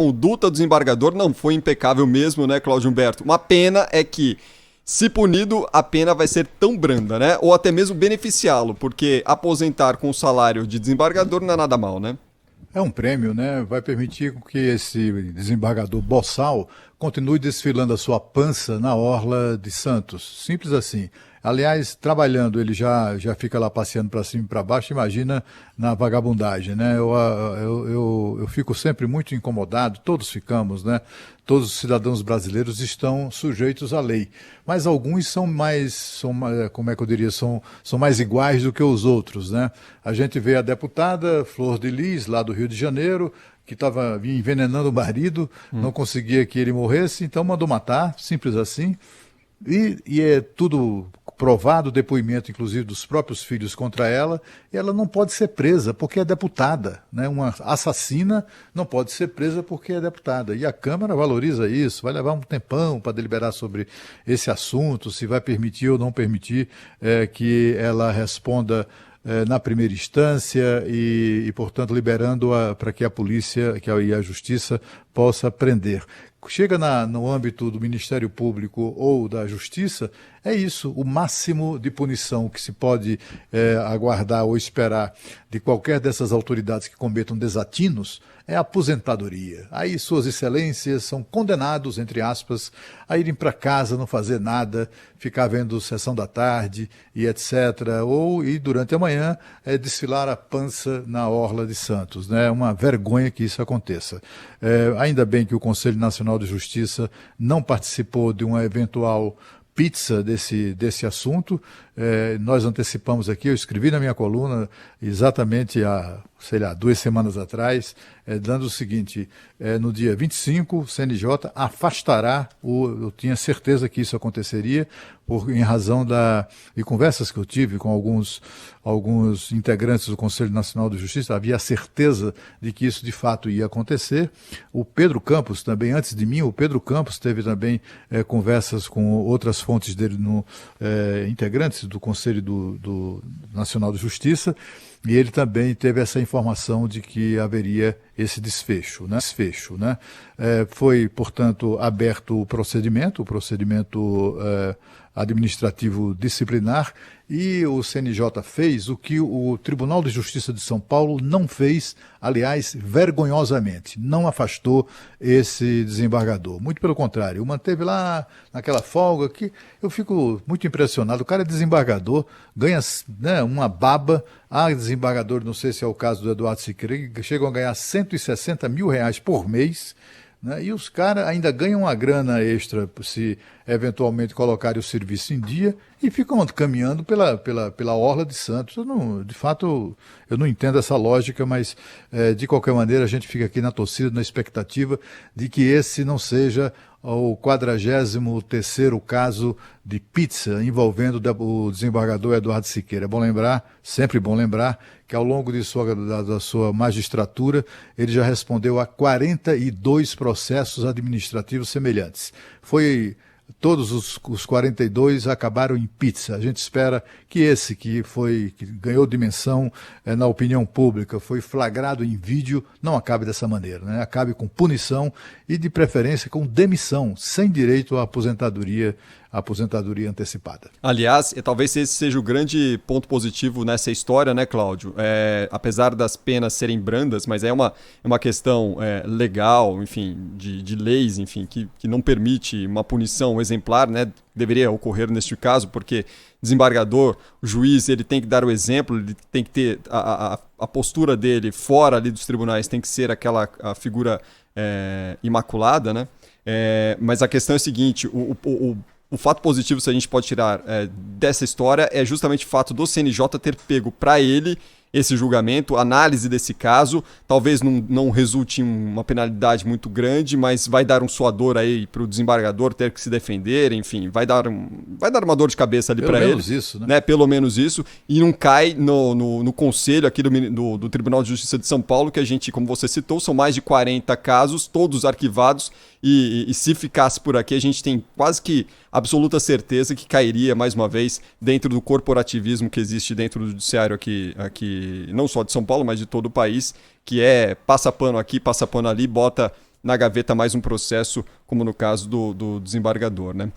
conduta do desembargador não foi impecável mesmo, né, Cláudio Humberto? Uma pena é que, se punido, a pena vai ser tão branda, né? Ou até mesmo beneficiá-lo, porque aposentar com o salário de desembargador não é nada mal, né? É um prêmio, né? Vai permitir que esse desembargador boçal continue desfilando a sua pança na orla de Santos. Simples assim. Aliás, trabalhando, ele já fica lá passeando para cima e para baixo, imagina na vagabundagem, né? Eu fico sempre muito incomodado, todos ficamos, né? Todos os cidadãos brasileiros estão sujeitos à lei, mas alguns como é que eu diria, são mais iguais do que os outros, né? A gente vê a deputada Flor de Lis, lá do Rio de Janeiro, que estava envenenando o marido, não conseguia que ele morresse, então mandou matar, simples assim. E é tudo provado, depoimento inclusive dos próprios filhos contra ela, e ela não pode ser presa porque é deputada, né? Uma assassina não pode ser presa porque é deputada. E a Câmara valoriza isso, vai levar um tempão para deliberar sobre esse assunto, se vai permitir ou não permitir que ela responda na primeira instância portanto, liberando-a para que a polícia e a justiça possa prender. Chega no âmbito do Ministério Público ou da Justiça, é isso, o máximo de punição que se pode aguardar ou esperar de qualquer dessas autoridades que cometam desatinos é a aposentadoria. Aí suas excelências são condenados, entre aspas, a irem para casa, não fazer nada, ficar vendo sessão da tarde e etc. Ou ir durante a manhã desfilar a pança na orla de Santos. Né? É uma vergonha que isso aconteça. Ainda bem que o Conselho Nacional de Justiça não participou de uma eventual pizza desse assunto. Nós antecipamos aqui, eu escrevi na minha coluna exatamente há, 2 semanas atrás, dando o seguinte, no dia 25, o CNJ afastará, eu tinha certeza que isso aconteceria, em razão de conversas que eu tive com alguns integrantes do Conselho Nacional de Justiça, havia certeza de que isso de fato ia acontecer. O Pedro Campos, também antes de mim, o Pedro Campos teve também conversas com outras fontes dele, integrantes do Conselho do Nacional de Justiça, e ele também teve essa informação de que haveria esse desfecho, né? Foi, portanto, aberto o procedimento administrativo disciplinar, e o CNJ fez o que o Tribunal de Justiça de São Paulo não fez, aliás, vergonhosamente, não afastou esse desembargador. Muito pelo contrário, o manteve lá naquela folga que eu fico muito impressionado. O cara é desembargador, ganha, né, uma baba. Desembargador, não sei se é o caso do Eduardo Siqueira, que chegam a ganhar R$160 mil por mês, né? E os caras ainda ganham uma grana extra se eventualmente colocarem o serviço em dia e ficam caminhando pela orla de Santos. De fato, eu não entendo essa lógica, mas de qualquer maneira a gente fica aqui na torcida, na expectativa de que esse não seja o 43º caso de pizza envolvendo o desembargador Eduardo Siqueira. É bom lembrar, sempre bom lembrar, que ao longo da sua magistratura ele já respondeu a 42 processos administrativos semelhantes. Todos os 42 acabaram em pizza. A gente espera que esse que ganhou dimensão na opinião pública, foi flagrado em vídeo, não acabe dessa maneira, né? Acabe com punição e, de preferência, com demissão, sem direito à aposentadoria antecipada. Aliás, talvez esse seja o grande ponto positivo nessa história, né, Cláudio? Apesar das penas serem brandas, mas é uma questão legal, enfim, de leis, enfim, que não permite uma punição exemplar, né? Deveria ocorrer neste caso, porque desembargador, o juiz, ele tem que dar o exemplo, ele tem que ter a postura dele fora ali dos tribunais, tem que ser a figura imaculada, né? Mas a questão é a seguinte, o fato positivo, se a gente pode tirar dessa história, é justamente o fato do CNJ ter pego para ele esse julgamento, análise desse caso. Talvez não resulte em uma penalidade muito grande, mas vai dar um suador aí para o desembargador ter que se defender, enfim, vai dar uma dor de cabeça ali para ele. Pelo menos isso, né? Pelo menos isso, e não cai no conselho aqui do Tribunal de Justiça de São Paulo, que a gente, como você citou, são mais de 40 casos, todos arquivados, e se ficasse por aqui, a gente tem quase que absoluta certeza que cairia, mais uma vez, dentro do corporativismo que existe dentro do judiciário aqui não só de São Paulo, mas de todo o país, que passa pano aqui, passa pano ali, bota na gaveta mais um processo, como no caso do desembargador, né?